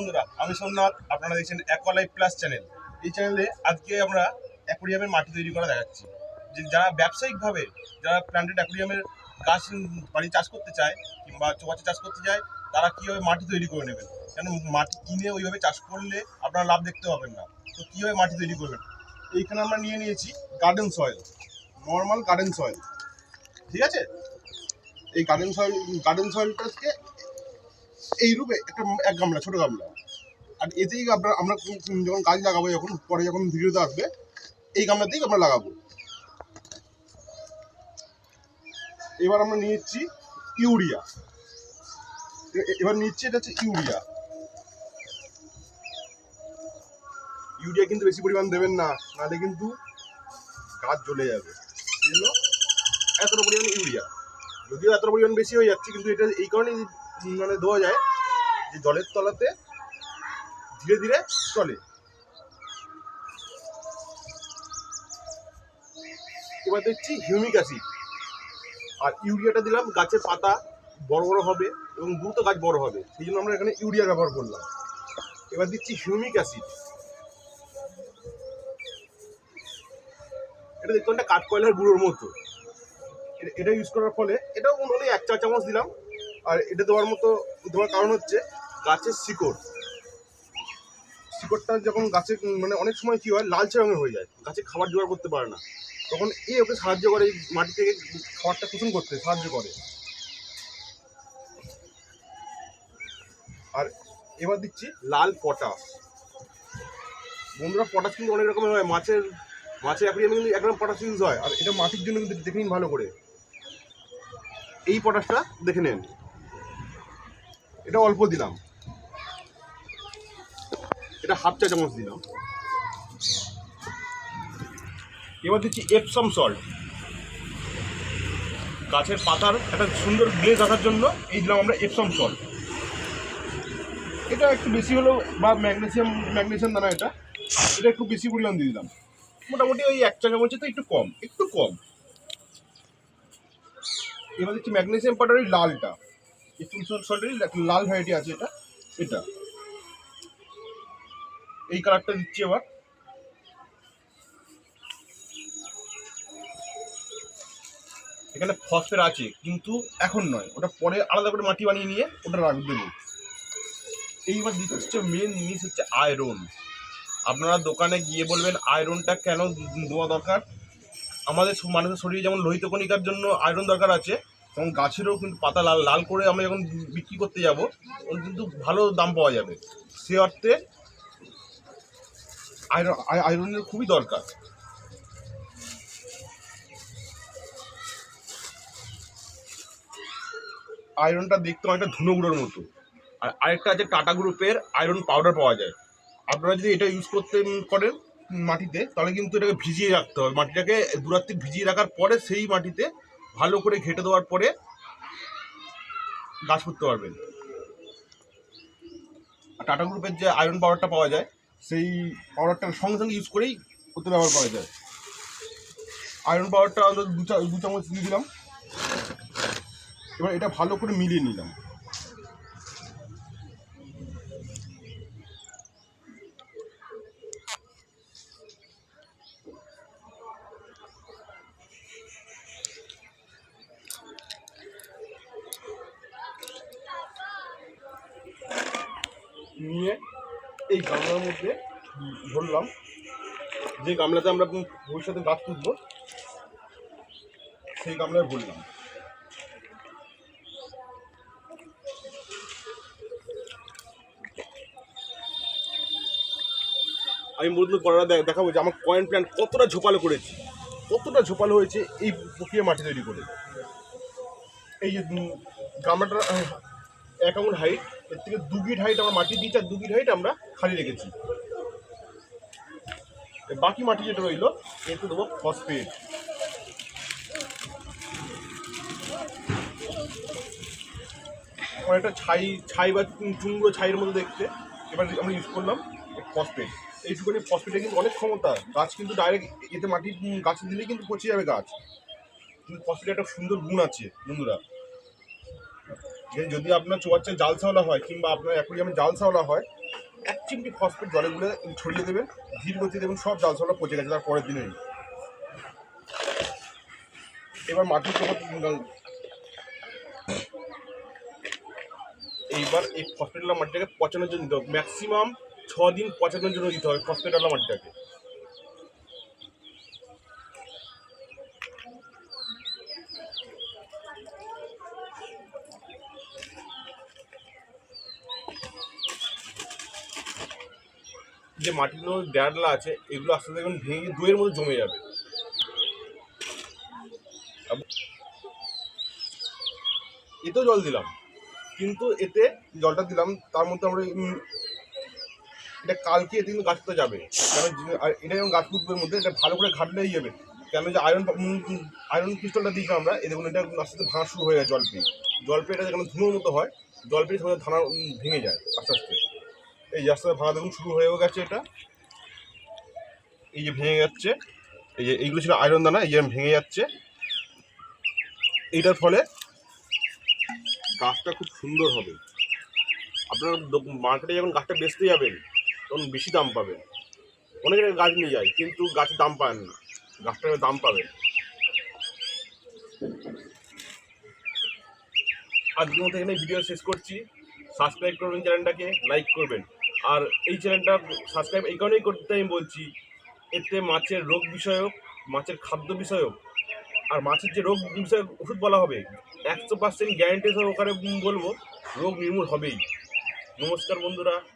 বন্ধুরা, আমি সোমনাথ। আপনারা দেখছেন অ্যাকোয়ালাইফ প্লাস চ্যানেল। এই চ্যানেলে আজকে আমরা অ্যাকোয়ারিয়ামের মাটি তৈরি করা দেখাচ্ছি। যে যারা ব্যবসায়িকভাবে যারা প্ল্যান্টেড অ্যাকোয়ারিয়ামের গাছ বাড়ি চাষ করতে চায় কিংবা চৌবাচ্চা চাষ করতে চায়, তারা কীভাবে মাটি তৈরি করে নেবেন। কেন মাটি কিনে ওইভাবে চাষ করলে আপনারা লাভ দেখতে পাবেন না। তো কীভাবে মাটি তৈরি করবেন, এইখানে আমরা নিয়েছি garden soil, normal garden soil. ঠিক আছে, এই গার্ডেন সয়েলটাকে এই রূপে এক গামলা, ছোটো গামলা। আর এতেই আমরা যখন গাছ লাগাবো, যখন ভিডিওতে আসবে, এই গামলাতেই আমরা লাগাবো। এবার আমরা নিচ্ছি ইউরিয়া। এটা হচ্ছে ইউরিয়া। ইউরিয়া কিন্তু বেশি পরিমাণ দেবেন না, নাহলে কিন্তু গাছ জ্বলে যাবে। এই জন্য এতটা পরিমাণ ইউরিয়া, যদিও এতটা পরিমাণ বেশি হয়ে যাচ্ছে, কিন্তু এটা এই কারণেই মানে দেওয়া যায় যে জলের তলাতে ধীরে ধীরে চলে। এবার দেখছি হিউমিক অ্যাসিড। আর ইউরিয়াটা দিলাম, গাছের পাতা বড় বড় হবে এবং দ্রুত গাছ বড় হবে, সেই জন্য আমরা এখানে ইউরিয়া ব্যবহার করলাম। এবার দিচ্ছি হিউমিক অ্যাসিড। এটা দেখতে একটা কাঠকয়লার গুঁড়োর মতো। এটা ইউজ করার ফলে এটাও অনেক 1 চা চামচ দিলাম। আর এটা দেওয়ার কারণ হচ্ছে গাছের শিকড়টা যখন গাছে মানে অনেক সময় কী হয়, লালচে রঙের হয়ে যায়, গাছে খাবার জোগাড় করতে পারে না, তখন ওকে সাহায্য করে, এই মাটি থেকে খাবারটা শোষণ করতে সাহায্য করে। আর এবার দিচ্ছি লাল পটাশ। বন্ধুরা, পটাশ কিন্তু অনেক রকমের হয়। মাছের অ্যাকুয়ারিয়ামে কিন্তু এক রকম পটাশ ইউজ হয়, আর এটা মাটির জন্য কিন্তু দেখে নিন ভালো করে। এই পটাশটা দেখে নেন, এটা অল্প দিলাম, এটা 1/2 চা চামচ দিলাম। এবার দিচ্ছি এপসম সল্ট। গাছের পাতার একটা সুন্দর গ্লেজ আসার জন্য এই দিলাম আমরা এপসম সল্ট। এটা একটু বেশি হলেও, বা ম্যাগনেসিয়াম দানা, এটা একটু বেশি পরিমাণ দিয়ে দিলাম। মোটামুটি ওই 1 চা চামচের তো একটু কম। এবার দিচ্ছি ম্যাগনেসিয়াম পাউডার, ওই লালটা, এপসম সল্টেরই লাল ভ্যারাইটি আছে এটা এই কালারটা দিচ্ছি। এবার এখানে ফসফেট আছে, কিন্তু এখন নয়, ওটা পরে আলাদা করে মাটি বানিয়ে নিয়ে ওটা দেবো। এইবার দিতে হচ্ছে মেন জিনিস হচ্ছে আয়রন। আপনারা দোকানে গিয়ে বলবেন আয়রনটা কেন দেওয়া দরকার। আমাদের মানুষের শরীরে যেমন লোহিত কণিকার জন্য আয়রন দরকার আছে, এবং গাছেরও কিন্তু পাতা লাল করে আমরা যখন বিক্রি করতে যাব, তখন কিন্তু ভালো দাম পাওয়া যাবে। সে অর্থে আয়রনের খুবই দরকার। আয়রনটা দেখতে অনেকটা ধুনো গুঁড়োর মতো। আর আরেকটা আছে টাটা গ্রুপের আয়রন পাউডার পাওয়া যায়। আপনারা যদি এটা ইউজ করেন মাটিতে, তাহলে কিন্তু এটাকে ভিজিয়ে রাখতে হবে। মাটিটাকে 2 রাত্রি ভিজিয়ে রাখার পরে সেই মাটিতে ভালো করে ঘেঁটে দেওয়ার পরে গাছ করতে পারবেন। আর টাটা গ্রুপের যে আয়রন পাউডারটা পাওয়া যায়, সেই পাউডারটা সঙ্গে সঙ্গে ইউজ করেই করতে ব্যবহার করা যায়। আয়রন পাউডারটা অন্তত 2 চামচ দিয়ে দিলাম। এবার এটা ভালো করে মিলিয়ে নিলাম। নিয়ে এই গামলার মধ্যে ভরলাম, যে গামলাতে আমরা ভবিষ্যতে গাছ তুলব, সেই গামলায় ভরলাম। আমি বন্ধু পড়া দেখাবো যে আমার কয়েন প্ল্যান্ট কতটা ঝোপালো হয়েছে এই প্রক্রিয়া মাটি তৈরি করে। এই যে গামলাটা 1 আঙুল হাইট, এর থেকে 2 গিট হাইট আমরা মাটি দিয়েছি, আর 2 গিট হাইট আমরা খালি রেখেছি। বাকি মাটি যেটা রইল, এতে দেবো ফসফেট। অনেকটা ছাই বা চুঙ্গো ছাইয়ের মতো দেখতে। এবার আমরা ইউজ করলাম ফসফেট। এইটুকুনি ফসফেটে কিন্তু অনেক ক্ষমতা। গাছ কিন্তু ডাইরেক্ট এতে মাটি গাছে দিলেই কিন্তু পচে যাবে গাছ, কিন্তু ফসফেটের একটা সুন্দর গুণ আছে বন্ধুরা। যে যদি আপনার চৌবাচ্চায় জাল ছাওলা হয়, কিংবা আপনার অ্যাকুয়ারিয়ামে জাল ছাওলা হয়, 1 চিমটি ফসফেট জলে গুলে ছড়িয়ে দেবেন, ধীর গতিতে দেবেন, সব জালসাগুলো পচে গেছে তার পরের দিনেই। এবার মাটির এইবার এই ফসফেটওয়ালা মাটিটাকে পচানোর জন্য দিতে হবে, ম্যাক্সিমাম 6 দিন পচানোর জন্য দিতে হবে ফসফেটওয়ালা মাটিটাকে। যে মাটিগুলো ডেয়ারলা আছে এগুলো আস্তে আস্তে দেখবেন ভেঙে গিয়ে দইয়ের মধ্যে জমে যাবে। এতেও জল দিলাম, কিন্তু এতে জলটা দিলাম তার মধ্যে আমরা এটা কালকে এতে কিন্তু গাছ পুঁতে যাবে, কেন এটা যেমন গাছ পুঁতবের মধ্যে এটা ভালো করে ঘাটলেই যাবে, কেন যে আয়রন ক্রিস্টালটা দিয়েছিলাম আমরা, এই দেখুন এটা আস্তে আস্তে ভাঙা শুরু হয়ে যায়। জল পেয়ে এটা যেন ধুনোর মতো হয়, জল পেয়ে সেখানে ধানা ভেঙে যায় আস্তে আস্তে। এই আস্তে আস্তে ভাঙা দেখুন শুরু হয়েও গেছে, এটা এই যে ভেঙে যাচ্ছে, এই যে এইগুলো ছিল আয়রন দানা, এই যে ভেঙে যাচ্ছে। এইটার ফলে গাছটা খুব সুন্দর হবে। আপনার মার্কেটে যখন গাছটা বেচতে যাবেন তখন বেশি দাম পাবেন। অনেকে গাছ নিয়ে যায় কিন্তু গাছের দাম পান না, গাছটার দাম পাবেন। আজকের মতো এখানে ভিডিও শেষ করছি। সাবস্ক্রাইব করবেন চ্যানেলটাকে, লাইক করবেন। আর এই চ্যানেলটা সাবস্ক্রাইব এই কারণেই করতে আমি বলছি, এতে মাছের রোগ বিষয়ক, মাছের খাদ্য বিষয়ক আর মাছের যে রোগ বিষয়ক ওষুধ বলা হবে 100% গ্যারান্টি সহকারে বলবো রোগ নির্মূল হবেই। নমস্কার বন্ধুরা।